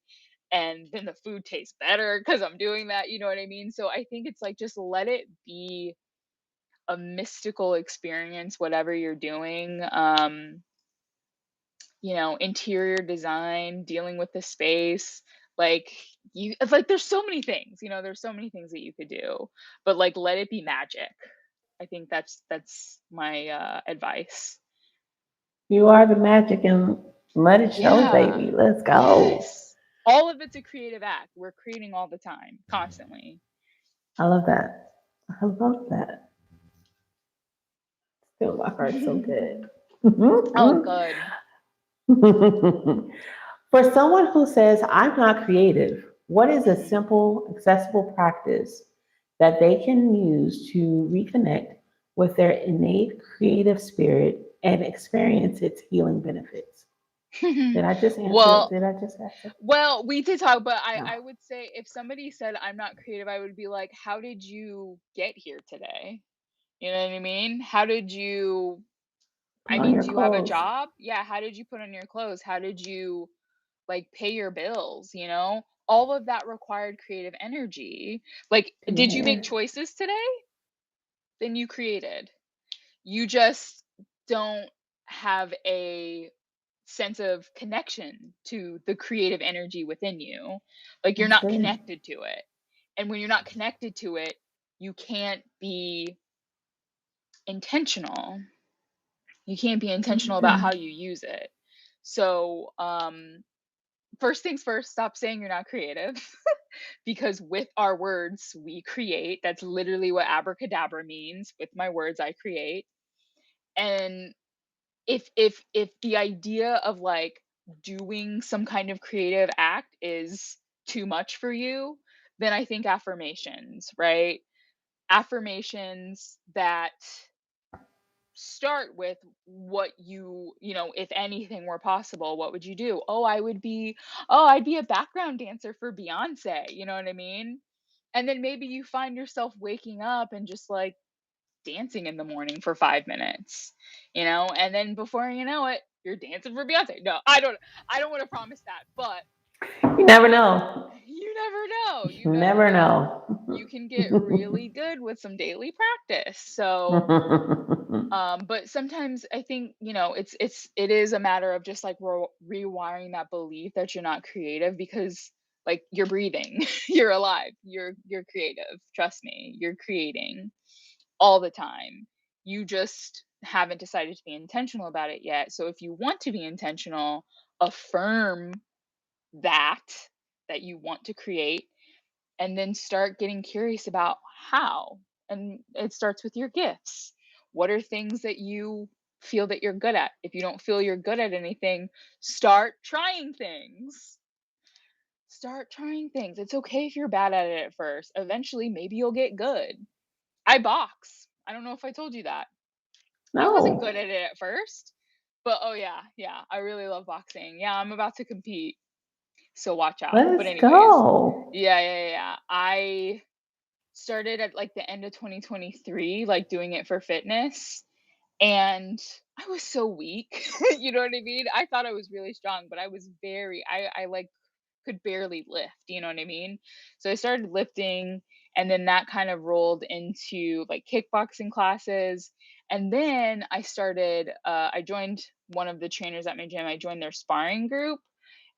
And then the food tastes better because I'm doing that, you know what I mean? So I think it's like just let it be a mystical experience, whatever you're doing. You know, interior design, dealing with the space, like it's like there's so many things, you know, there's so many things that you could do, but like let it be magic. I think that's my advice. You are the magic and let it show, Yeah. baby. Let's go. Yes. All of it's a creative act. We're creating all the time, constantly. I love that. I love that. Still my heart so good. Oh, good. For someone who says, I'm not creative, what is a Mhm. simple, accessible practice that they can use to reconnect with their innate creative spirit and experience its healing benefits? Did I just answer it? Well, Did I just ask it? well, we did talk, but No. I would say if somebody said I'm not creative, I would be like, how did you get here today? You know what I mean? How did you Put I on mean, your do you have a clothes. job? Yeah, how did you put on your clothes? How did you like pay your bills, you know? All of that required creative energy. Like, did you make Yeah. choices today? Then you created. You just don't have a sense of connection to the creative energy within you. Like you're That's not it. connected to it. And when you're not connected to it, you can't be intentional. You can't be intentional about Yeah. how you use it. So, first things first, stop saying you're not creative because with our words, we create. That's literally what abracadabra means. With my words, I create. And if the idea of like doing some kind of creative act is too much for you, then I think affirmations, right? Affirmations that start with what you know, if anything were possible, what would you do? Oh, I'd be a background dancer for Beyonce, you know what I mean? And then maybe you find yourself waking up and just like dancing in the morning for 5 minutes, you know? And then before you know it, you're dancing for Beyonce. No, I don't want to promise that, but You never it know. you never know. You You never never know. know. You can get really good with some daily practice. So but sometimes I think, you know, it is a matter of just like rewiring that belief that you're not creative because like you're breathing, you're alive, you're creative. Trust me, you're creating all the time. You just haven't decided to be intentional about it yet. So if you want to be intentional, affirm that that you want to create, and then start getting curious about how. And it starts with your gifts. What are things that you feel that you're good at? If you don't feel you're good at anything, start trying things. Start trying things. It's okay if you're bad at it at first. Eventually, maybe you'll get good. I box. I don't know if I told you that. I wasn't No. good at it at first, but oh yeah, yeah, I really love boxing. Yeah, I'm about to compete, so watch out. But Let's anyways, go. yeah. I started at like the end of 2023, like doing it for fitness. And I was so weak. You know what I mean? I thought I was really strong, but I was I like could barely lift, you know what I mean? So I started lifting, and then that kind of rolled into like kickboxing classes. And then I joined one of the trainers at my gym. I joined their sparring group,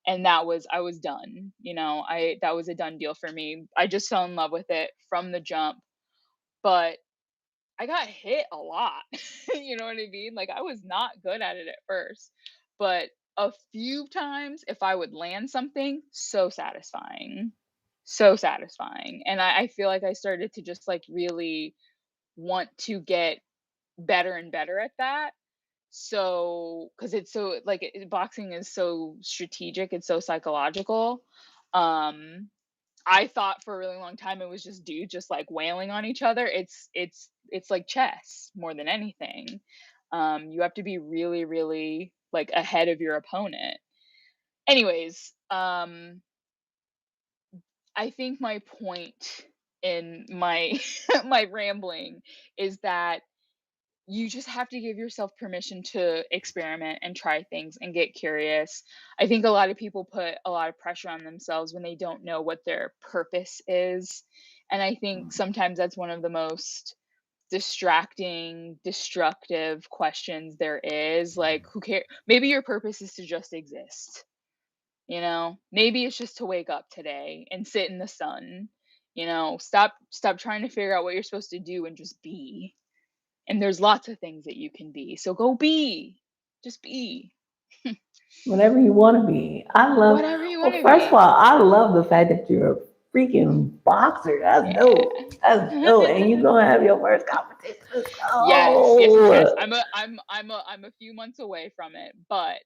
and I was done. That was a done deal for me. I just fell in love with it from the jump. But I got hit a lot. You know what I mean? Like, I was not good at it at first, but a few times, if I would land something, so satisfying. So satisfying. And I feel like I started to just like really want to get better and better at that. So, because it's so like boxing is so strategic, it's so psychological. Um, I thought for a really long time it was just dudes just like wailing on each other. It's like chess more than anything. You have to be really, really like ahead of your opponent. Anyways, I think my point in my my rambling is that you just have to give yourself permission to experiment and try things and get curious. I think a lot of people put a lot of pressure on themselves when they don't know what their purpose is. And I think sometimes that's one of the most distracting, destructive questions there is. Like, who cares? Maybe your purpose is to just exist. Maybe it's just to wake up today and sit in the sun. Stop trying to figure out what you're supposed to do and just be. And there's lots of things that you can be. So go be. Just be. Whatever you want to be. Whatever you want Well, to first of all, be. I love the fact that you're a freaking boxer. That's dope. That's Yeah. dope. And you're going to have your first competition. Let's Yes, yes, yes, yes. go. I'm a few months away from it, but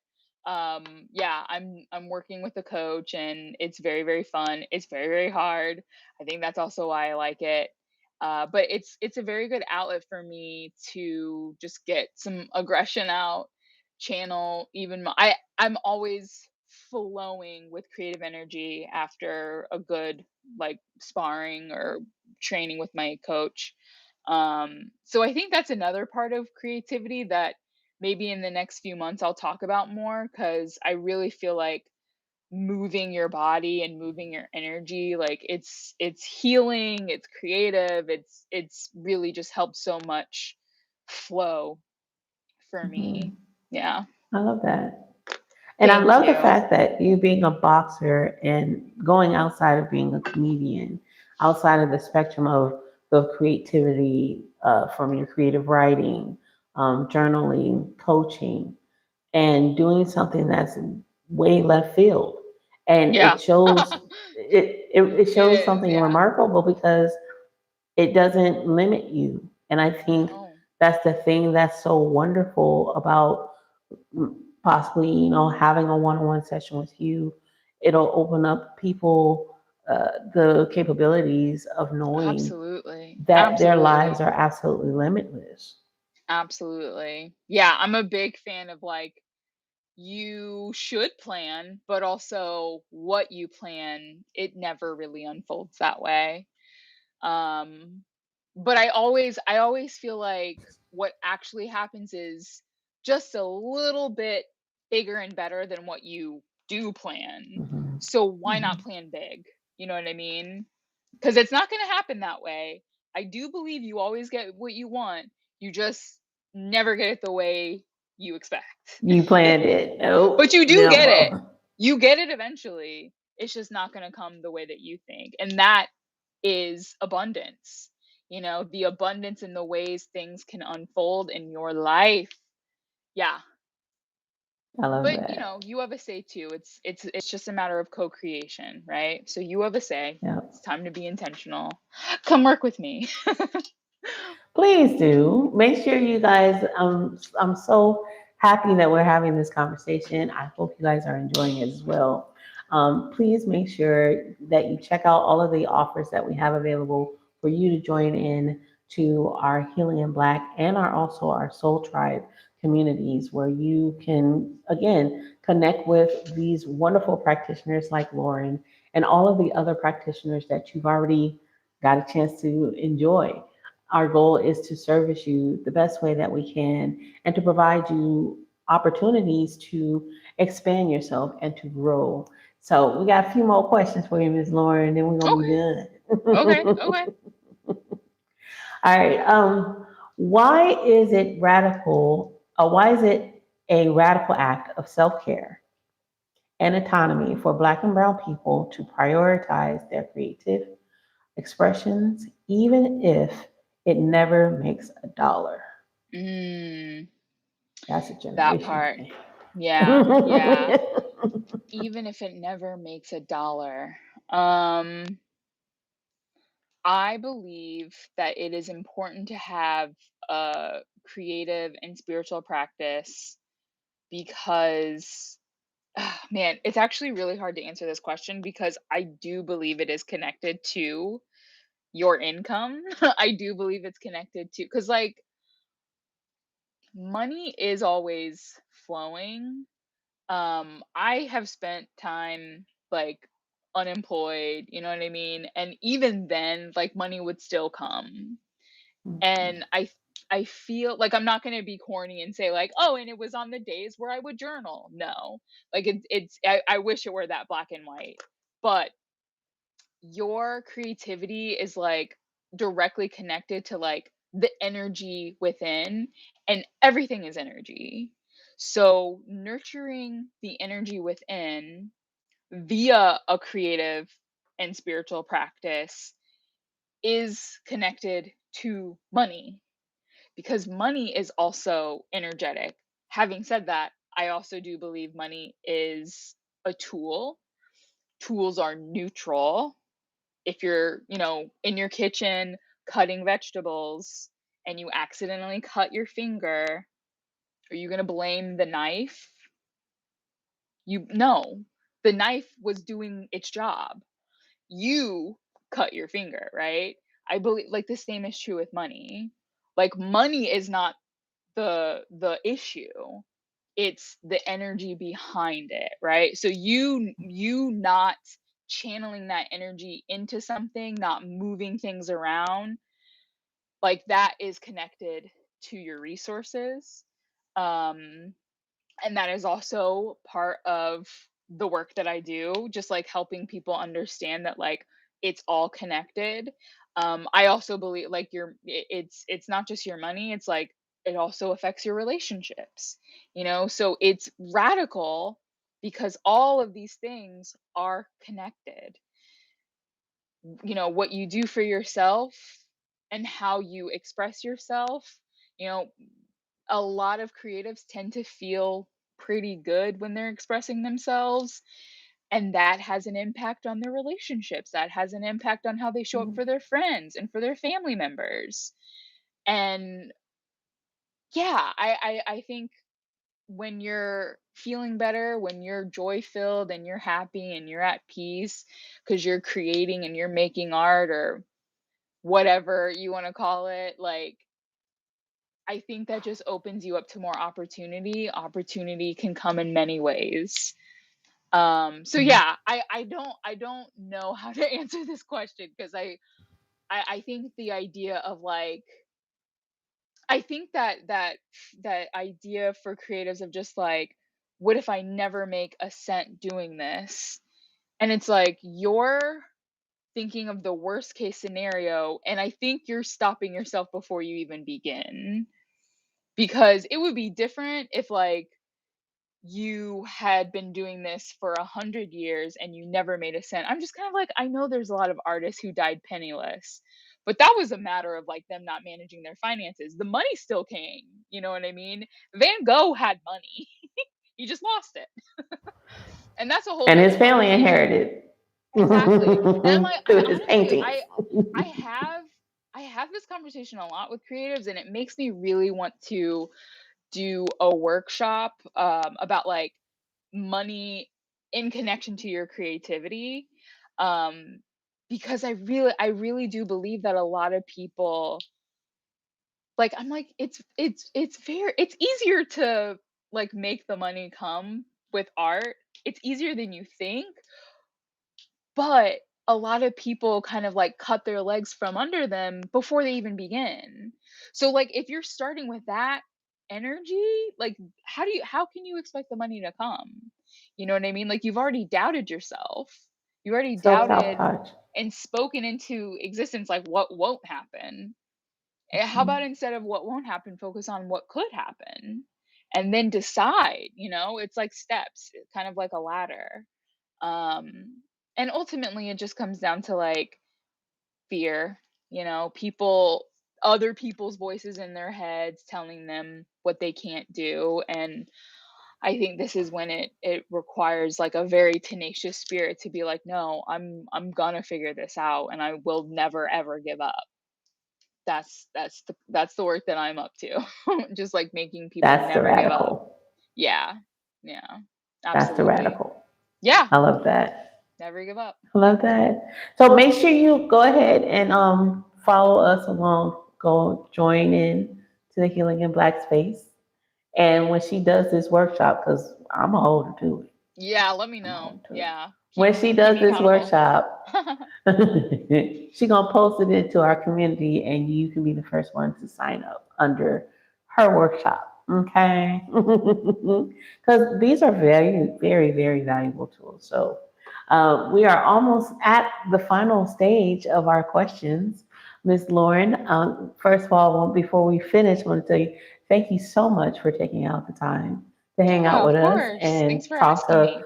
yeah, I'm working with a coach, and it's very, very fun. It's very, very hard. I think that's also why I like it. But it's a very good outlet for me to just get some aggression out, channel even I'm always flowing with creative energy after a good like sparring or training with my coach. So I think that's another part of creativity that maybe in the next few months I'll talk about more, because I really feel like moving your body and moving your energy, like it's healing, it's creative, it's really just helped so much flow for me. Mhm. Yeah. I love that. And I Thank love the you. fact that you being a boxer and going outside of being a comedian, outside of the spectrum of creativity, from your creative writing, journaling, coaching, and doing something that's way left field. And Yeah. it It shows is, something yeah. remarkable because it doesn't limit you. And I think No. that's the thing that's so wonderful about possibly, having a one-on-one session with you. It'll open up people, the capabilities of knowing Absolutely. that their lives Absolutely. are absolutely limitless. Absolutely. Yeah, I'm a big fan of like, you should plan, but also what you plan, it never really unfolds that way. Um, but I always feel like what actually happens is just a little bit bigger and better than what you do plan. Mhm. So why not Mhm. plan big? You know what I mean? Because it's not going to happen that way. I do believe you always get what you want. You just never get it the way you expect. You planned it. But you Nope, do get it. never. You get it eventually. It's just not going to come the way that you think. And that is abundance. The abundance in the ways things can unfold in your life. Yeah. I love But that. you have a say too. It's just a matter of co-creation, right? So you have a say. Yep. It's time to be intentional. Come work with me. Please do. Make sure you guys, I'm so happy that we're having this conversation. I hope you guys are enjoying it as well. Please make sure that you check out all of the offers that we have available for you to join in to our Healing in Black and our Soul Tribe communities, where you can, again, connect with these wonderful practitioners like Lauren and all of the other practitioners that you've already got a chance to enjoy. Our goal is to service you the best way that we can and to provide you opportunities to expand yourself and to grow. So we got a few more questions for you, Ms. Lauren, and then we're gonna be Okay. Okay. done. Okay. All right. Why is it radical? Why is it a radical act of self-care and autonomy for Black and Brown people to prioritize their creative expressions, even if it never makes a dollar? Mm, That's a that generational part. thing. Yeah. Yeah. Even if it never makes a dollar. Um, I believe that it is important to have a creative and spiritual practice because, man, it's actually really hard to answer this question because I do believe it is connected to your income. I do believe it's connected to, because like money is always flowing. I have spent time like unemployed, you know what I mean? And even then, like money would still come. And I feel like I'm not gonna be corny and say like, oh, and it was on the days where I would journal. No. Like I wish it were that black and white. But your creativity is like directly connected to like the energy within, and everything is energy. So nurturing the energy within via a creative and spiritual practice is connected to money, because money is also energetic. Having said that, I also do believe money is a tool. Tools are neutral. If you're, in your kitchen cutting vegetables and you accidentally cut your finger, are you going to blame the knife? You no. The knife was doing its job. You cut your finger, right? I believe like the same is true with money. Like money is not the issue. It's the energy behind it, right? So you not channeling that energy into something, not moving things around, like that is connected to your resources. Um and that is also part of the work that I do, just like helping people understand that like it's all connected. I also believe like it's not just your money, it's like it also affects your relationships, so it's radical because all of these things are connected. What you do for yourself and how you express yourself, you know a lot of creatives tend to feel pretty good when they're expressing themselves, and that has an impact on their relationships. That has an impact on how they show up for their friends and for their family members. And yeah, I think when you're feeling better, when you're joy filled and you're happy and you're at peace because you're creating and you're making art or whatever you want to call it, like I think that just opens you up to more opportunity. Opportunity can come in many ways. So yeah, I don't know how to answer this question because I think the idea of like I think that idea for creatives of just like, what if I never make a cent doing this? And it's like you're thinking of the worst case scenario, and I think you're stopping yourself before you even begin. Because it would be different if like you had been doing this for 100 years and you never made a cent. I'm just kind of like, I know there's a lot of artists who died penniless, but that was a matter of like them not managing their finances. The money still came, you know what I mean? Van Gogh had money. He just lost it. And that's a whole And his nother family conversation. inherited Exactly. And I'm like, I through his honestly, paintings. I have I have this conversation a lot with creatives, and it makes me really want to do a workshop about like money in connection to your creativity, um, because I really do believe that a lot of people, like I'm like it's easier to like make the money come with art. It's easier than you think, but a lot of people kind of like cut their legs from under them before they even begin. So like if you're starting with that energy, like how can you expect the money to come? You know what I mean? Like, you've already doubted yourself. You already So doubted self-touch. and spoken into existence, like, what won't happen. How Mhm. about instead of what won't happen, focus on what could happen and then decide, it's like steps, kind of like a ladder. And ultimately it just comes down to like fear, people, other people's voices in their heads telling them what they can't do. And I think this is when it requires like a very tenacious spirit to be like, no, I'm gonna figure this out and I will never ever give up. That's the work that I'm up to. Just like making people That's the never give up. radical. Yeah. Yeah. That's the Absolutely. radical. Yeah. I love that. Never give up. I love that. So make sure you go ahead and follow us along. Go join in to the Healing in Black Space. And when she does this workshop, because I'm a holder to it, Yeah, let me I'm a know. holder to it. Yeah. When she Keep does me this accountable. workshop, she gonna post it into our community, and you can be the first one to sign up under her workshop. Okay, because these are very, very, very valuable tools. So we are almost at the final stage of our questions, Miss Lauren. First of all, before we finish, I want to tell you thank you so much for taking out the time to hang Yeah, out of with us course. and Thanks for talk asking to me.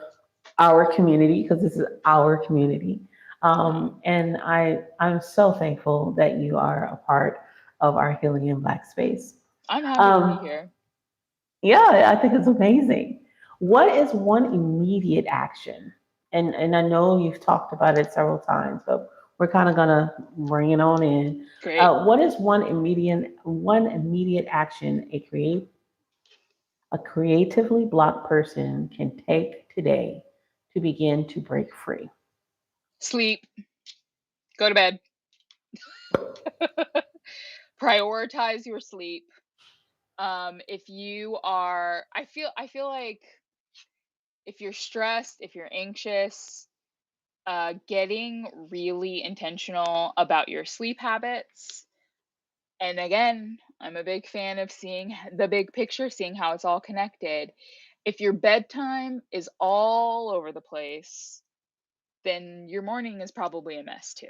our community, because this is our community. Oh, And I'm so thankful that you are a part of our Healing in Black space. I'm happy to be Um, here. yeah, I think it's amazing. What is one immediate action? And I know you've talked about it several times, but we're kind of gonna bring it on in. Great. What is one immediate action a creatively blocked person can take today to begin to break free? Sleep. Go to bed. Prioritize your sleep. If you are I feel like if you're stressed, if you're anxious, getting really intentional about your sleep habits. And again, I'm a big fan of seeing the big picture, seeing how it's all connected. If your bedtime is all over the place, then your morning is probably a mess too.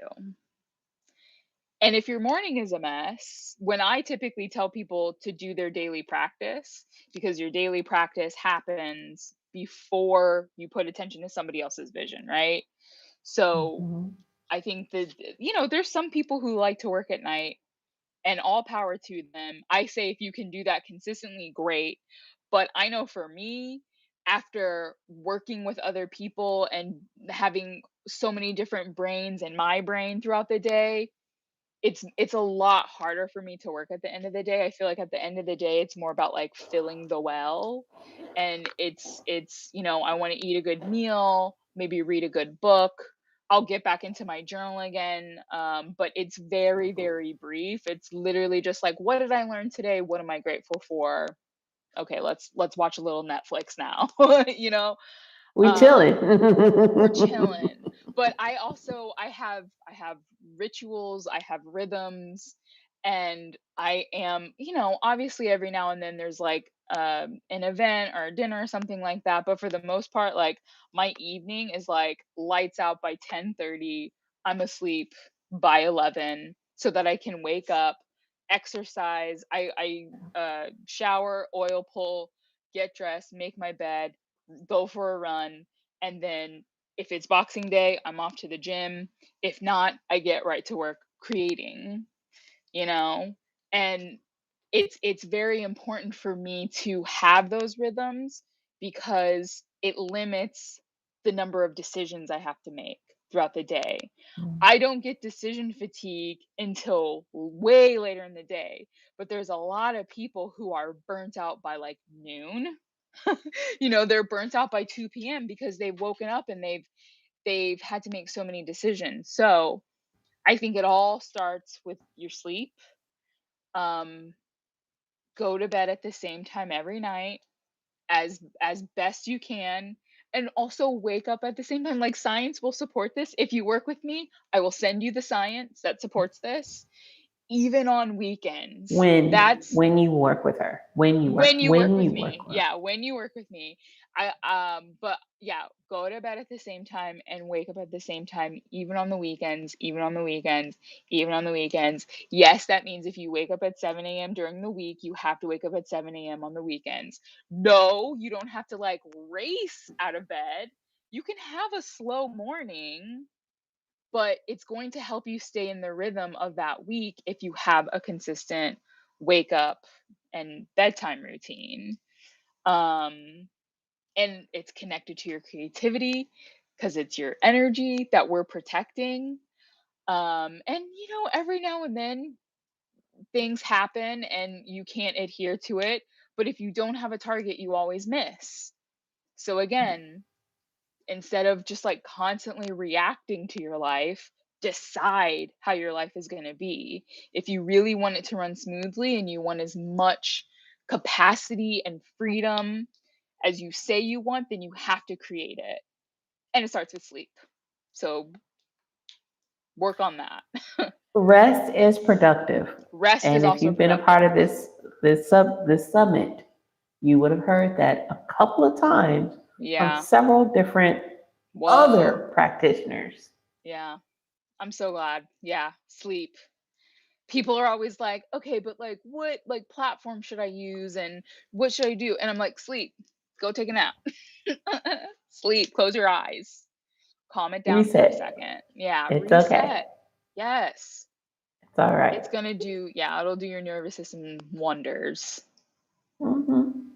And if your morning is a mess, when I typically tell people to do their daily practice, because your daily practice happens before you put attention to somebody else's vision, right? So Mhm. I think that, there's some people who like to work at night, and all power to them. I say if you can do that consistently, great. But I know for me, after working with other people and having so many different brains in my brain throughout the day, it's a lot harder for me to work at the end of the day. I feel like at the end of the day, it's more about like filling the well. And I want to eat a good meal, maybe read a good book. I'll get back into my journal again. But it's very, very brief. It's literally just like, what did I learn today? What am I grateful for? Okay, let's watch a little Netflix now. you know? We chilling. Um, we're chilling. But I have rituals, I have rhythms, and I am, obviously every now and then there's like an event or a dinner or something like that, but for the most part, like, my evening is like lights out by 10:30. I'm asleep by 11 so that I can wake up, exercise, I shower, oil pull, get dressed, make my bed, go for a run, and then if it's Boxing Day, I'm off to the gym. If not, I get right to work creating, you know? And it's very important for me to have those rhythms because it limits the number of decisions I have to make throughout the day. I don't get decision fatigue until way later in the day, but there's a lot of people who are burnt out by like noon. They're burnt out by 2 p.m. because they've woken up and they've had to make so many decisions. So I think it all starts with your sleep. Um, Go to bed at the same time every night as best you can, and also wake up at the same time. Like, science will support this. If you work with me, I will send you the science that supports this. even on weekends. When That's when you work with her, when you work when with you work me. with her. Yeah, when you work with me. But yeah, go to bed at the same time and wake up at the same time, even on the weekends, even on the weekends, even on the weekends. Yes, that means if you wake up at 7 a.m. during the week, you have to wake up at 7 a.m. on the weekends. No, you don't have to like race out of bed. You can have a slow morning, but it's going to help you stay in the rhythm of that week if you have a consistent wake up and bedtime routine. Um, and it's connected to your creativity because it's your energy that we're protecting. And every now and then things happen and you can't adhere to it. But if you don't have a target, you always miss. So again, instead of just like constantly reacting to your life, decide how your life is going to be. If you really want it to run smoothly and you want as much capacity and freedom as you say you want, then you have to create it. And it starts with sleep. So work on that. Rest is productive. Rest is And if also you've been a part of productive. this summit, you would have heard that a couple of times from Yeah. several different Whoa. other practitioners. Yeah. I'm so glad. Yeah. Sleep. People are always like, okay, but like what like platform should I use and what should I do? And I'm like, sleep. Go take a nap. Sleep. Close your eyes. Calm it down for a Reset. second. Yeah. It's okay. Reset. Yes. It's all right. It's gonna do, yeah, it'll do your nervous system wonders. Mhm.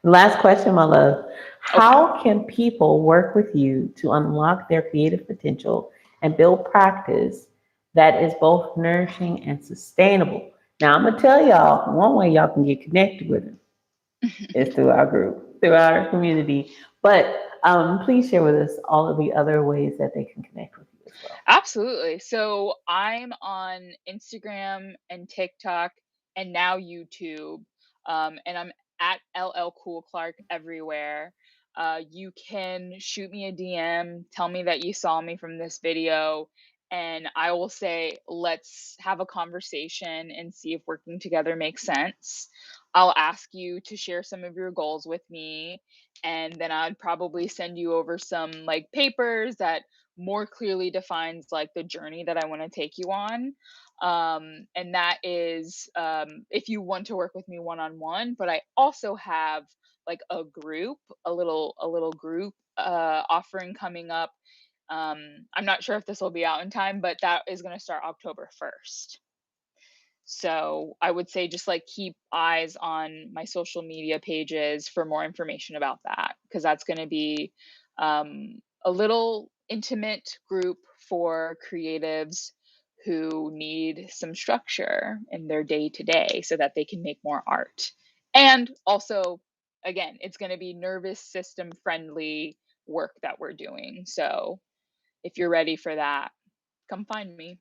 Last question, my love. Okay. How can people work with you to unlock their creative potential and build practice that is both nourishing and sustainable? Now, I'm going to tell y'all one way y'all can get connected with them is through our group, through our community. But please share with us all of the other ways that they can connect with you as well. Absolutely. So I'm on Instagram and TikTok and now YouTube. And I'm at LL Cool Clark everywhere. You can shoot me a DM, tell me that you saw me from this video, and I will say, let's have a conversation and see if working together makes sense. I'll ask you to share some of your goals with me, and then I'd probably send you over some like papers that more clearly defines like the journey that I want to take you on. And that is if you want to work with me one on one, but I also have like a little group offering coming up. I'm not sure if this will be out in time, but that is going to start October 1st. So I would say just like keep eyes on my social media pages for more information about that, because that's going to be a little intimate group for creatives who need some structure in their day to day so that they can make more art. And also, again, it's going to be nervous system friendly work that we're doing. So if you're ready for that, come find me.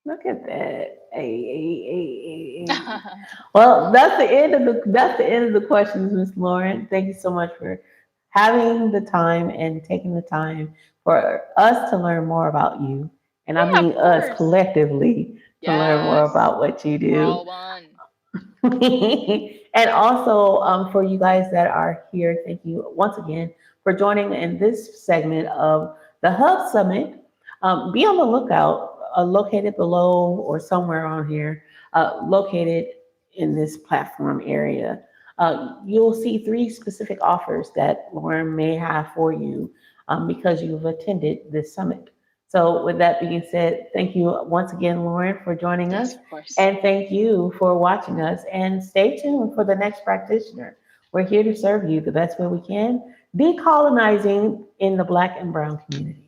Look at that. Hey, hey, hey, hey, hey. Well, that's the end of the questions, Miss Lauren. Thank you so much for having the time and taking the time for us to learn more about you. And I Yeah, of mean us course. collectively to learn more Yes. about what you We're do. all one. And also for you guys that are here, thank you once again for joining in this segment of the Hub Summit. Be on the lookout, located below or somewhere on here, located in this platform area. You'll see three specific offers that Lauren may have for you because you've attended this summit. So, with that being said, thank you once again, Lauren, for joining Yes, us. of course. And thank you for watching us. And stay tuned for the next practitioner. We're here to serve you the best way we can, decolonizing in the Black and Brown community.